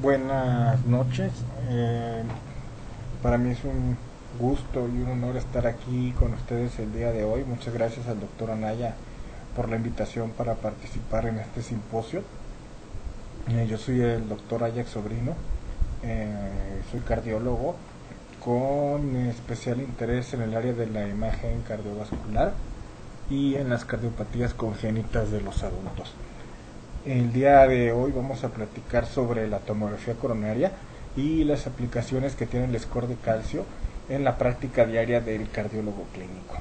Buenas noches. Para mí es un gusto y un honor estar aquí con ustedes el día de hoy. Muchas gracias al doctor Anaya por la invitación para participar en este simposio. Yo soy el doctor Ajax Sobrino, soy cardiólogo con especial interés en el área de la imagen cardiovascular y en las cardiopatías congénitas de los adultos. El día de hoy vamos a platicar sobre la tomografía coronaria y las aplicaciones que tiene el score de calcio en la práctica diaria del cardiólogo clínico.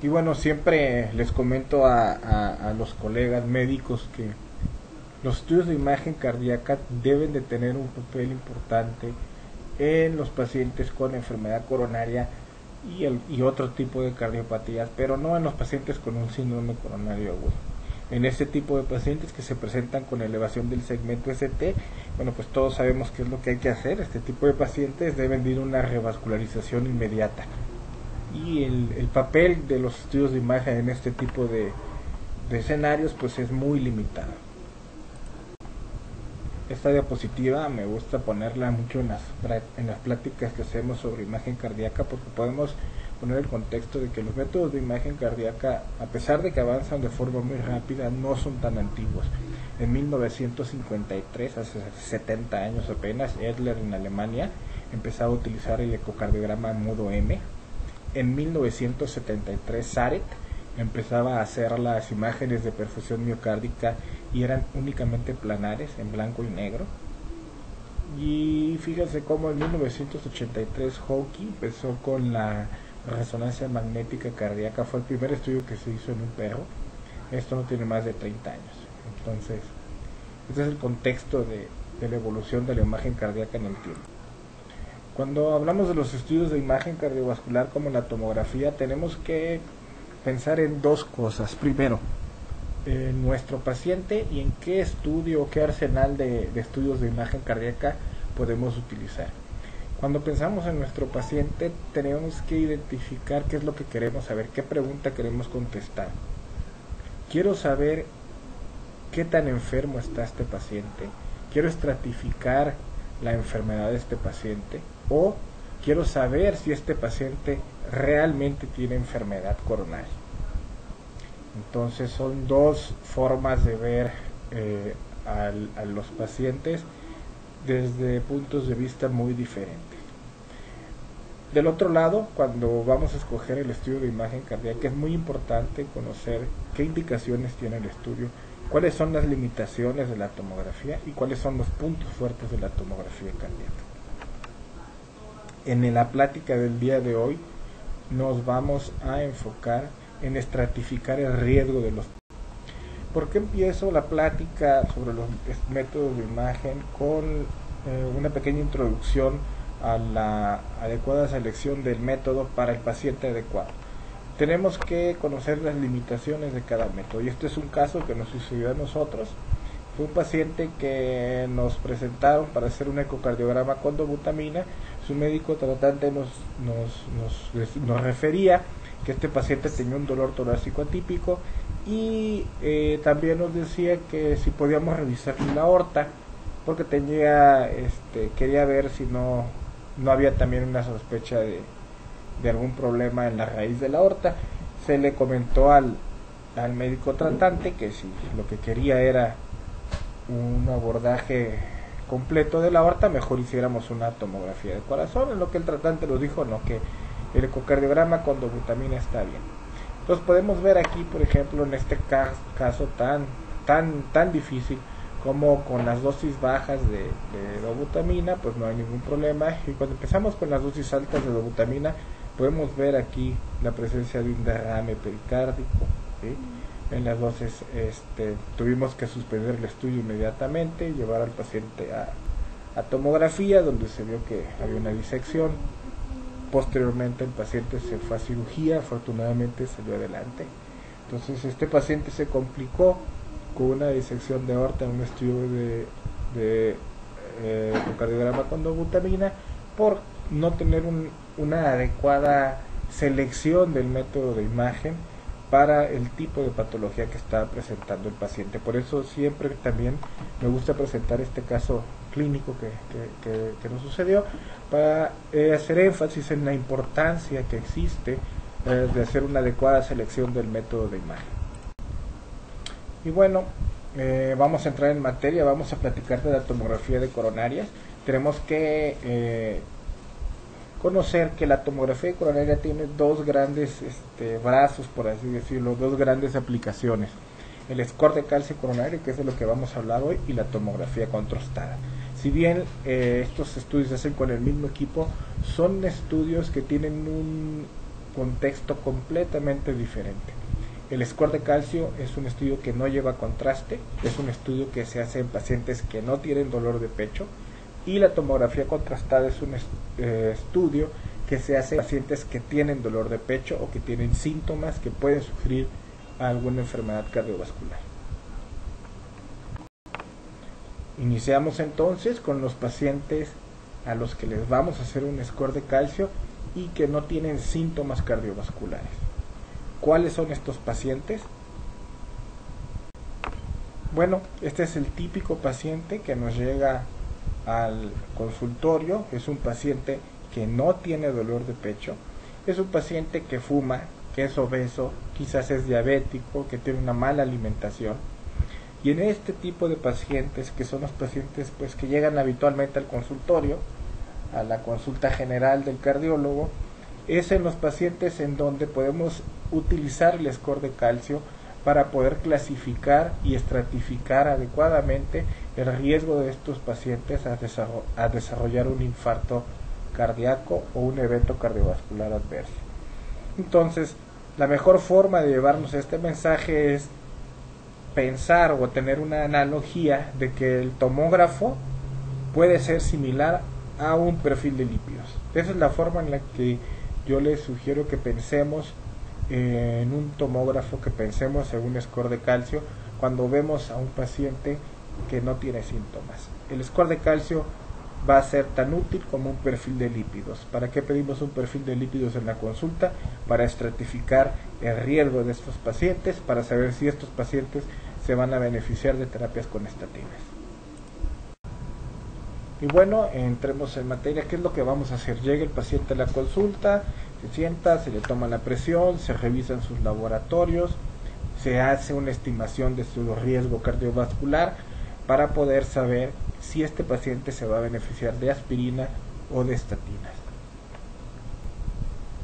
Y bueno, siempre les comento a los colegas médicos que los estudios de imagen cardíaca deben de tener un papel importante en los pacientes con enfermedad coronaria y otro tipo de cardiopatías, pero no en los pacientes con un síndrome coronario agudo. En este tipo de pacientes que se presentan con elevación del segmento ST, bueno, pues todos sabemos qué es lo que hay que hacer. Este tipo de pacientes deben de ir a una revascularización inmediata. Y el papel de los estudios de imagen en este tipo de escenarios pues es muy limitado. Esta diapositiva me gusta ponerla mucho en las pláticas que hacemos sobre imagen cardíaca, porque podemos poner el contexto de que los métodos de imagen cardíaca, a pesar de que avanzan de forma muy rápida, no son tan antiguos. En 1953, hace 70 años apenas, Edler en Alemania empezaba a utilizar el ecocardiograma modo M. En 1973, Zaret empezaba a hacer las imágenes de perfusión miocárdica y eran únicamente planares en blanco y negro. Y fíjense cómo en 1983 Hawking empezó con la resonancia magnética cardíaca. Fue el primer estudio que se hizo en un perro. Esto no tiene más de 30 años. Entonces, este es el contexto de la evolución de la imagen cardíaca en el tiempo. Cuando hablamos de los estudios de imagen cardiovascular como la tomografía, tenemos que pensar en dos cosas. Primero, en nuestro paciente y en qué estudio, qué arsenal de estudios de imagen cardíaca podemos utilizar. Cuando pensamos en nuestro paciente, tenemos que identificar qué es lo que queremos saber, qué pregunta queremos contestar. Quiero saber qué tan enfermo está este paciente, quiero estratificar la enfermedad de este paciente, o quiero saber si este paciente realmente tiene enfermedad coronaria. Entonces son dos formas de ver a los pacientes desde puntos de vista muy diferentes. Del otro lado, cuando vamos a escoger el estudio de imagen cardíaca, es muy importante conocer qué indicaciones tiene el estudio, cuáles son las limitaciones de la tomografía y cuáles son los puntos fuertes de la tomografía cardíaca. En la plática del día de hoy nos vamos a enfocar en estratificar el riesgo de los. ¿Por qué empiezo la plática sobre los métodos de imagen con una pequeña introducción a la adecuada selección del método para el paciente adecuado? Tenemos que conocer las limitaciones de cada método, y este es un caso que nos sucedió a nosotros. Fue un paciente que nos presentaron para hacer un ecocardiograma con dobutamina. Su médico tratante nos refería que este paciente tenía un dolor torácico atípico y también nos decía que si podíamos revisar la aorta, porque quería ver si no había también una sospecha de algún problema en la raíz de la aorta. Se le comentó al médico tratante que si lo que quería era un abordaje completo de la aorta, mejor hiciéramos una tomografía de corazón, en lo que el tratante nos dijo no, que el ecocardiograma con dobutamina está bien. Entonces podemos ver aquí, por ejemplo, en este caso tan difícil, como con las dosis bajas de dobutamina pues no hay ningún problema, y cuando empezamos con las dosis altas de dobutamina podemos ver aquí la presencia de un derrame pericárdico, ¿sí? En las dosis tuvimos que suspender el estudio inmediatamente, llevar al paciente a tomografía, donde se vio que había una disección. Posteriormente el paciente se fue a cirugía, afortunadamente salió adelante. Entonces este paciente se complicó con una disección de aorta en un estudio de ecocardiograma con dobutamina por no tener una adecuada selección del método de imagen para el tipo de patología que está presentando el paciente. Por eso siempre también me gusta presentar este caso clínico que nos sucedió, para hacer énfasis en la importancia que existe de hacer una adecuada selección del método de imagen. Y bueno, vamos a entrar en materia, vamos a platicar de la tomografía de coronarias. Tenemos que conocer que la tomografía de coronaria tiene dos grandes brazos, por así decirlo, dos grandes aplicaciones: el score de calcio coronario, que es de lo que vamos a hablar hoy, y la tomografía contrastada. Si bien estos estudios se hacen con el mismo equipo, son estudios que tienen un contexto completamente diferente. El score de calcio es un estudio que no lleva contraste, es un estudio que se hace en pacientes que no tienen dolor de pecho, y la tomografía contrastada es un estudio que se hace en pacientes que tienen dolor de pecho o que tienen síntomas que pueden sufrir alguna enfermedad cardiovascular. Iniciamos entonces con los pacientes a los que les vamos a hacer un score de calcio y que no tienen síntomas cardiovasculares. ¿Cuáles son estos pacientes? Bueno, este es el típico paciente que nos llega al consultorio. Es un paciente que no tiene dolor de pecho, es un paciente que fuma, que es obeso, quizás es diabético, que tiene una mala alimentación. Y en este tipo de pacientes, que son los pacientes pues que llegan habitualmente al consultorio, a la consulta general del cardiólogo, es en los pacientes en donde podemos utilizar el score de calcio para poder clasificar y estratificar adecuadamente el riesgo de estos pacientes a desarrollar un infarto cardíaco o un evento cardiovascular adverso. Entonces, la mejor forma de llevarnos este mensaje es pensar o tener una analogía de que el tomógrafo puede ser similar a un perfil de lípidos. Esa es la forma en la que yo les sugiero que pensemos en un tomógrafo, que pensemos en un score de calcio cuando vemos a un paciente que no tiene síntomas. El score de calcio va a ser tan útil como un perfil de lípidos. ¿Para qué pedimos un perfil de lípidos en la consulta? Para estratificar el riesgo de estos pacientes, para saber si estos pacientes se van a beneficiar de terapias con estatinas. Y bueno, entremos en materia. ¿Qué es lo que vamos a hacer? Llega el paciente a la consulta, se sienta, se le toma la presión, se revisan sus laboratorios, se hace una estimación de su riesgo cardiovascular para poder saber si este paciente se va a beneficiar de aspirina o de estatinas.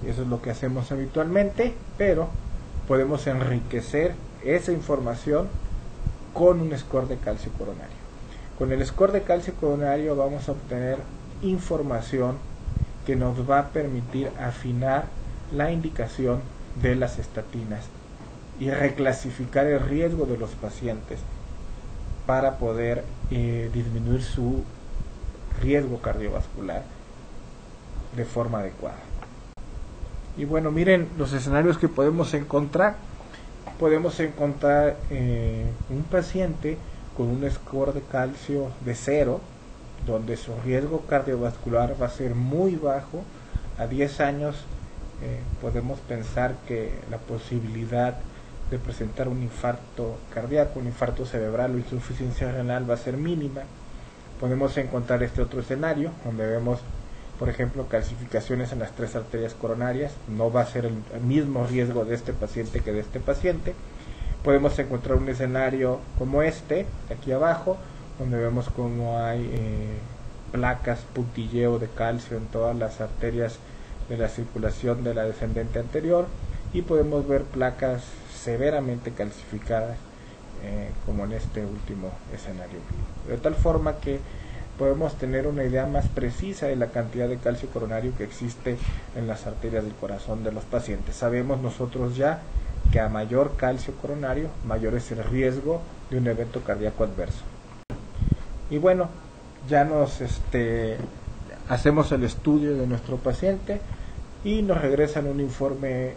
Eso es lo que hacemos habitualmente, pero podemos enriquecer esa información con un score de calcio coronario. Con el score de calcio coronario vamos a obtener información que nos va a permitir afinar la indicación de las estatinas y reclasificar el riesgo de los pacientes para poder disminuir su riesgo cardiovascular de forma adecuada. Y bueno, miren los escenarios que podemos encontrar. Podemos encontrar un paciente con un score de calcio de 0, donde su riesgo cardiovascular va a ser muy bajo. A 10 años podemos pensar que la posibilidad de presentar un infarto cardíaco, un infarto cerebral o insuficiencia renal va a ser mínima. Podemos encontrar este otro escenario donde vemos, por ejemplo, calcificaciones en las 3 arterias coronarias. No va a ser el mismo riesgo de este paciente que de este paciente. Podemos encontrar un escenario como este, aquí abajo, donde vemos como hay placas, puntilleo de calcio en todas las arterias de la circulación de la descendente anterior, y podemos ver placas severamente calcificadas como en este último escenario, de tal forma que podemos tener una idea más precisa de la cantidad de calcio coronario que existe en las arterias del corazón de los pacientes. Sabemos nosotros ya que a mayor calcio coronario, mayor es el riesgo de un evento cardíaco adverso. Y bueno, ya nos hacemos el estudio de nuestro paciente y nos regresan un informe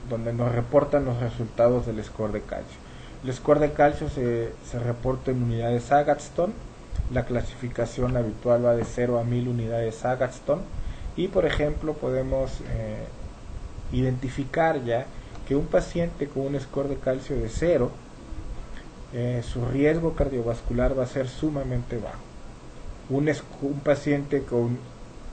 donde nos reportan los resultados del score de calcio. El score de calcio se reporta en unidades Agatston. La clasificación habitual va de 0 a 1000 unidades Agatston, y por ejemplo podemos identificar ya que un paciente con un score de calcio de 0, su riesgo cardiovascular va a ser sumamente bajo. Un paciente con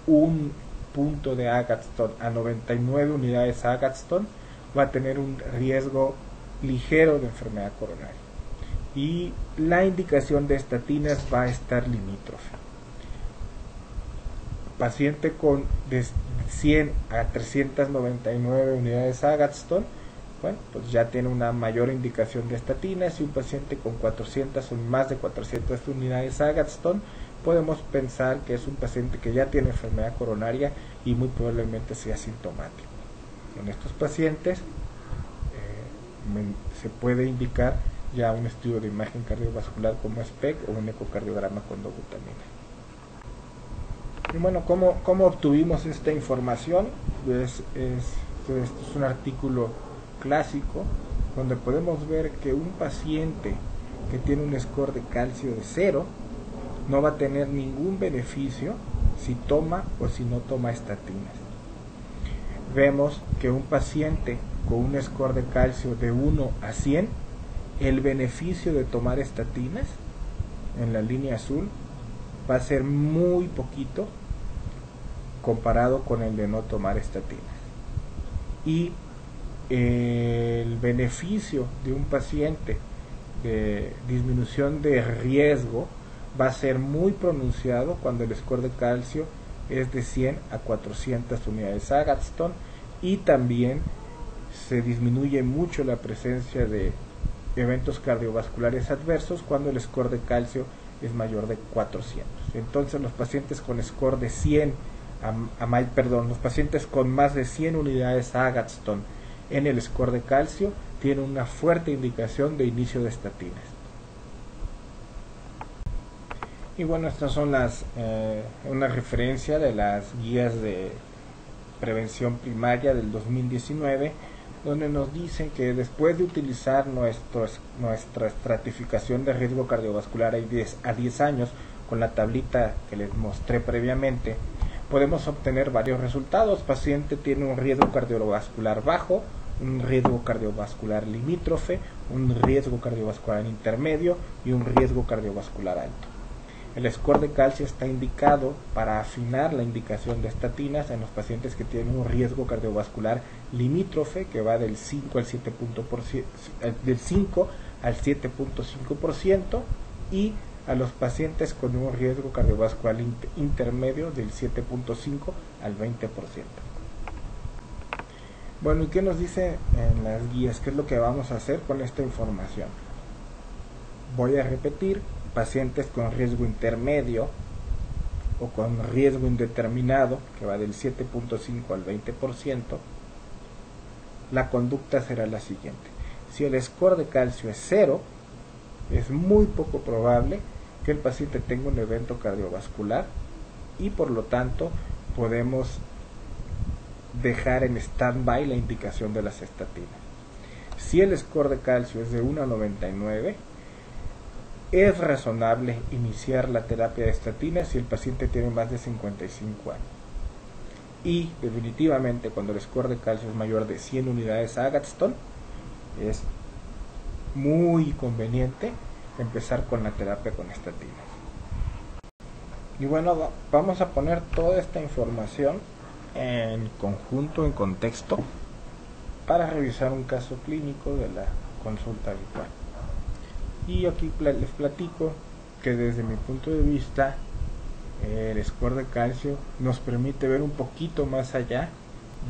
un punto de Agatston a 99 unidades Agatston va a tener un riesgo ligero de enfermedad coronaria, y la indicación de estatinas va a estar limítrofe. Paciente con de 100 a 399 unidades Agatston, bueno, pues ya tiene una mayor indicación de estatinas, y un paciente con 400 o más de 400 unidades Agatston, podemos pensar que es un paciente que ya tiene enfermedad coronaria y muy probablemente sea sintomático. En estos pacientes se puede indicar ya un estudio de imagen cardiovascular como SPECT o un ecocardiograma con dobutamina. Y bueno, ¿cómo obtuvimos esta información? Pues esto es un artículo clásico donde podemos ver que un paciente que tiene un score de calcio de 0 no va a tener ningún beneficio si toma o si no toma estatinas. Vemos que un paciente con un score de calcio de 1 a 100, el beneficio de tomar estatinas en la línea azul va a ser muy poquito comparado con el de no tomar estatinas. Y el beneficio de un paciente de disminución de riesgo va a ser muy pronunciado cuando el score de calcio es de 100 a 400 unidades Agatston, y también se disminuye mucho la presencia de eventos cardiovasculares adversos cuando el score de calcio es mayor de 400. Entonces los pacientes con score de 100 los pacientes con más de 100 unidades Agatston en el score de calcio tienen una fuerte indicación de inicio de estatinas. Y bueno, estas son una referencia de las guías de prevención primaria del 2019, donde nos dicen que después de utilizar nuestra estratificación de riesgo cardiovascular a 10 años con la tablita que les mostré previamente, podemos obtener varios resultados. Paciente tiene un riesgo cardiovascular bajo, un riesgo cardiovascular limítrofe, un riesgo cardiovascular intermedio y un riesgo cardiovascular alto. El score de calcio está indicado para afinar la indicación de estatinas en los pacientes que tienen un riesgo cardiovascular limítrofe, que va del 5 al 7.5%, y a los pacientes con un riesgo cardiovascular intermedio del 7.5 al 20%. Bueno, ¿y qué nos dice en las guías? ¿Qué es lo que vamos a hacer con esta información? Voy a repetir: pacientes con riesgo intermedio o con riesgo indeterminado, que va del 7.5 al 20%, la conducta será la siguiente. Si el score de calcio es 0, es muy poco probable que el paciente tenga un evento cardiovascular, y por lo tanto podemos dejar en stand-by la indicación de las estatinas. Si el score de calcio es de 1 a 99, es razonable iniciar la terapia de estatinas si el paciente tiene más de 55 años. Y definitivamente cuando el score de calcio es mayor de 100 unidades Agatston, es muy conveniente empezar con la terapia con estatinas. Y bueno, vamos a poner toda esta información en conjunto, en contexto, para revisar un caso clínico de la consulta habitual. Y aquí les platico que desde mi punto de vista el score de calcio nos permite ver un poquito más allá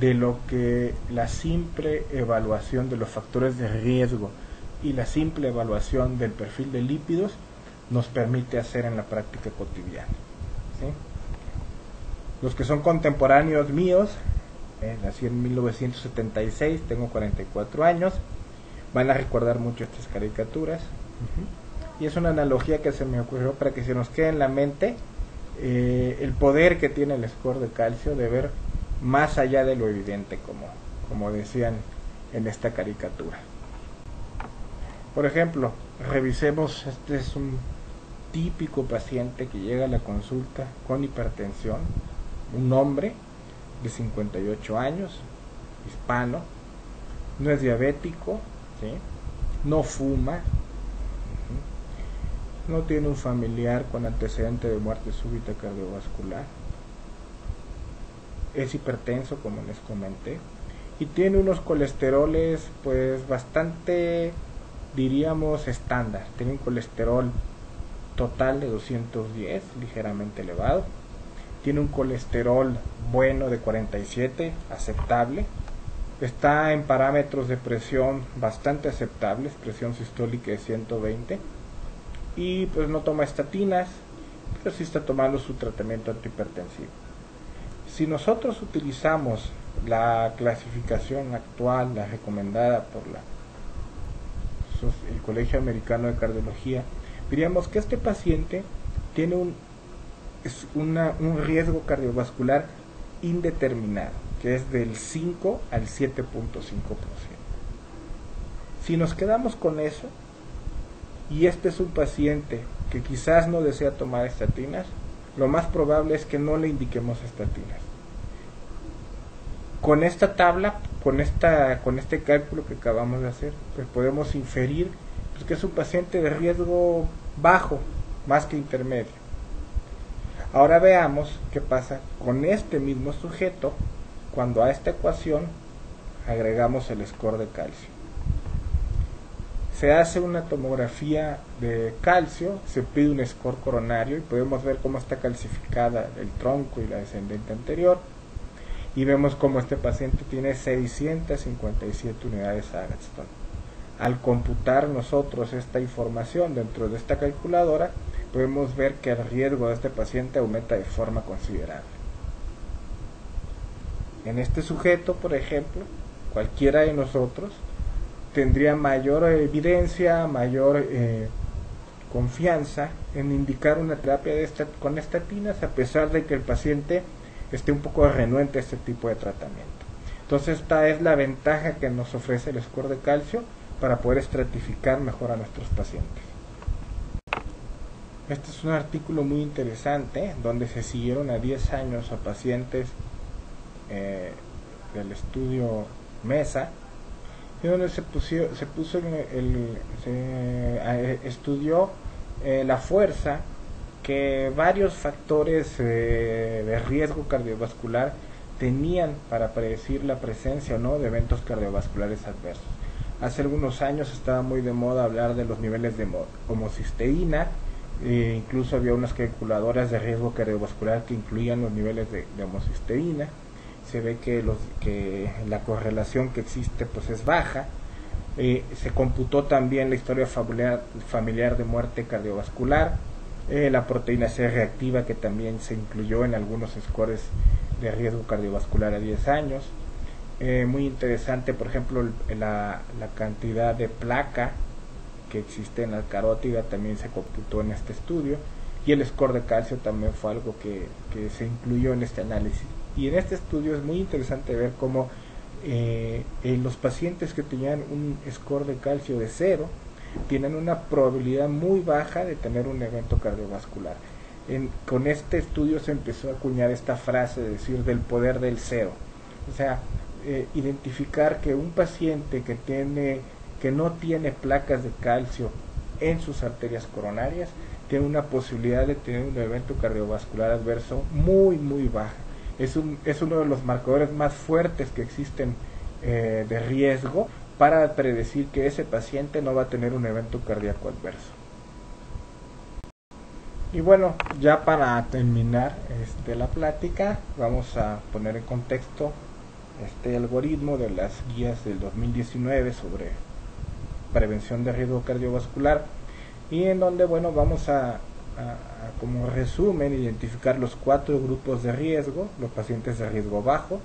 de lo que la simple evaluación de los factores de riesgo y la simple evaluación del perfil de lípidos nos permite hacer en la práctica cotidiana, ¿sí? Los que son contemporáneos míos, nací en 1976, tengo 44 años, van a recordar mucho estas caricaturas. Y es una analogía que se me ocurrió para que se nos quede en la mente el poder que tiene el score de calcio de ver más allá de lo evidente, como decían en esta caricatura. Por ejemplo, revisemos, este es un típico paciente que llega a la consulta con hipertensión, un hombre de 58 años, hispano, no es diabético, ¿sí? No fuma, no tiene un familiar con antecedente de muerte súbita cardiovascular, es hipertenso como les comenté, y tiene unos colesteroles pues bastante, diríamos, estándar. Tiene un colesterol total de 210, ligeramente elevado. Tiene un colesterol bueno de 47, aceptable. Está en parámetros de presión bastante aceptables, presión sistólica de 120. Y pues no toma estatinas, pero sí está tomando su tratamiento antihipertensivo. Si nosotros utilizamos la clasificación actual, la recomendada por el Colegio Americano de Cardiología, diríamos que este paciente tiene un riesgo cardiovascular indeterminado, que es del 5 al 7.5%. Si nos quedamos con eso, y este es un paciente que quizás no desea tomar estatinas, lo más probable es que no le indiquemos estatinas. Con esta tabla, con este cálculo que acabamos de hacer, pues podemos inferir pues, que es un paciente de riesgo bajo, más que intermedio. Ahora veamos qué pasa con este mismo sujeto cuando a esta ecuación agregamos el score de calcio. Se hace una tomografía de calcio, se pide un score coronario y podemos ver cómo está calcificada el tronco y la descendente anterior, y vemos cómo este paciente tiene 657 unidades Agatston. Al computar nosotros esta información dentro de esta calculadora, podemos ver que el riesgo de este paciente aumenta de forma considerable. En este sujeto, por ejemplo, cualquiera de nosotros tendría mayor evidencia, mayor confianza en indicar una terapia con estatinas, a pesar de que el paciente esté un poco renuente a este tipo de tratamiento. Entonces esta es la ventaja que nos ofrece el score de calcio para poder estratificar mejor a nuestros pacientes. Este es un artículo muy interesante donde se siguieron a 10 años a pacientes del estudio MESA, y donde estudió la fuerza que varios factores de riesgo cardiovascular tenían para predecir la presencia o no de eventos cardiovasculares adversos. Hace algunos años estaba muy de moda hablar de los niveles de homocisteína, incluso había unas calculadoras de riesgo cardiovascular que incluían los niveles de homocisteína. Se ve que la correlación que existe pues es baja. Se computó también la historia familiar de muerte cardiovascular, la proteína C reactiva, que también se incluyó en algunos scores de riesgo cardiovascular a 10 años. Muy interesante, por ejemplo, la cantidad de placa que existe en la carótida también se computó en este estudio, y el score de calcio también fue algo que se incluyó en este análisis. Y en este estudio es muy interesante ver cómo en los pacientes que tenían un score de calcio de 0 tienen una probabilidad muy baja de tener un evento cardiovascular. Con este estudio se empezó a acuñar esta frase de decir del poder del 0. O sea, identificar que un paciente que no tiene placas de calcio en sus arterias coronarias tiene una posibilidad de tener un evento cardiovascular adverso muy muy baja. Es uno de los marcadores más fuertes que existen de riesgo para predecir que ese paciente no va a tener un evento cardíaco adverso. Y bueno, ya para terminar la plática, vamos a poner en contexto este algoritmo de las guías del 2019 sobre prevención de riesgo cardiovascular, y en donde bueno vamos a como resumen identificar los 4 grupos de riesgo: los pacientes de riesgo bajo,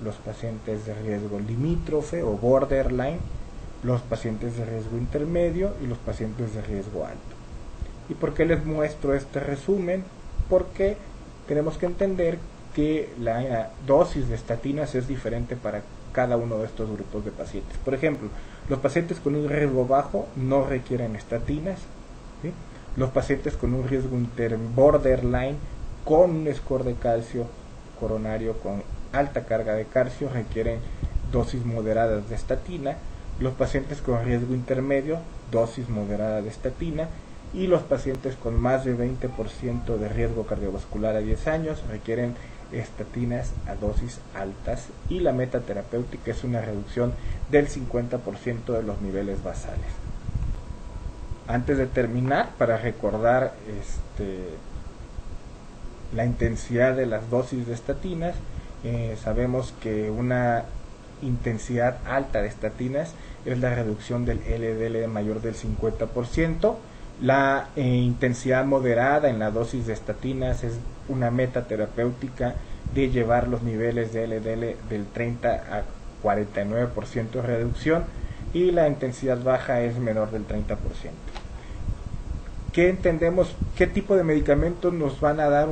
los pacientes de riesgo limítrofe o borderline, los pacientes de riesgo intermedio y los pacientes de riesgo alto. ¿Y por qué les muestro este resumen? Porque tenemos que entender que la dosis de estatinas es diferente para cada uno de estos grupos de pacientes. Por ejemplo, los pacientes con un riesgo bajo no requieren estatinas, ¿sí? Los pacientes con un riesgo borderline con un score de calcio coronario con alta carga de calcio requieren dosis moderadas de estatina, los pacientes con riesgo intermedio, dosis moderada de estatina, y los pacientes con más de 20% de riesgo cardiovascular a 10 años requieren estatinas a dosis altas, y la meta terapéutica es una reducción del 50% de los niveles basales. Antes de terminar, para recordar la intensidad de las dosis de estatinas, sabemos que una intensidad alta de estatinas es la reducción del LDL mayor del 50%. La intensidad moderada en la dosis de estatinas es una meta terapéutica de llevar los niveles de LDL del 30 a 49% de reducción, y la intensidad baja es menor del 30%. ¿Qué entendemos? ¿Qué tipo de medicamentos nos van a dar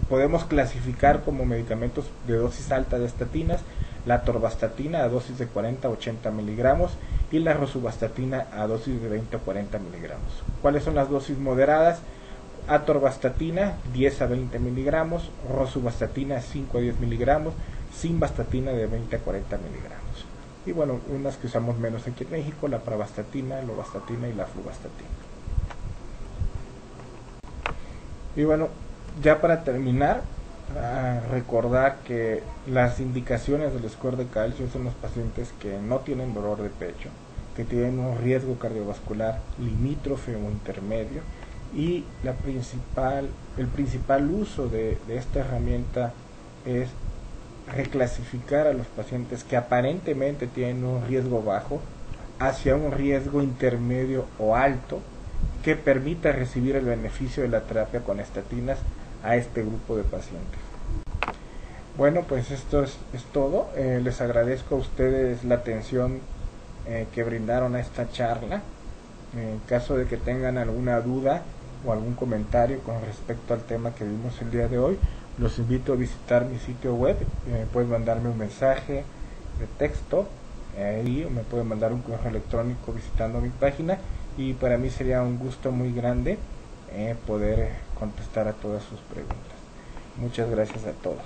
podemos clasificar como medicamentos de dosis alta de estatinas? La atorvastatina a dosis de 40 a 80 miligramos y la rosuvastatina a dosis de 20 a 40 miligramos. ¿Cuáles son las dosis moderadas? Atorvastatina 10 a 20 miligramos, rosuvastatina 5 a 10 miligramos, simvastatina de 20 a 40 miligramos. Y bueno, unas que usamos menos aquí en México, la pravastatina, lovastatina y la fluvastatina. Y bueno, ya para terminar, recordar que las indicaciones del score de calcio son los pacientes que no tienen dolor de pecho, que tienen un riesgo cardiovascular limítrofe o intermedio, y el principal uso de esta herramienta es reclasificar a los pacientes que aparentemente tienen un riesgo bajo hacia un riesgo intermedio o alto, que permita recibir el beneficio de la terapia con estatinas a este grupo de pacientes. Bueno, pues esto es todo. Les agradezco a ustedes la atención que brindaron a esta charla. En caso de que tengan alguna duda o algún comentario con respecto al tema que vimos el día de hoy, los invito a visitar mi sitio web. Pueden mandarme un mensaje de texto y me pueden mandar un correo electrónico visitando mi página, y para mí sería un gusto muy grande poder contestar a todas sus preguntas. Muchas gracias a todos.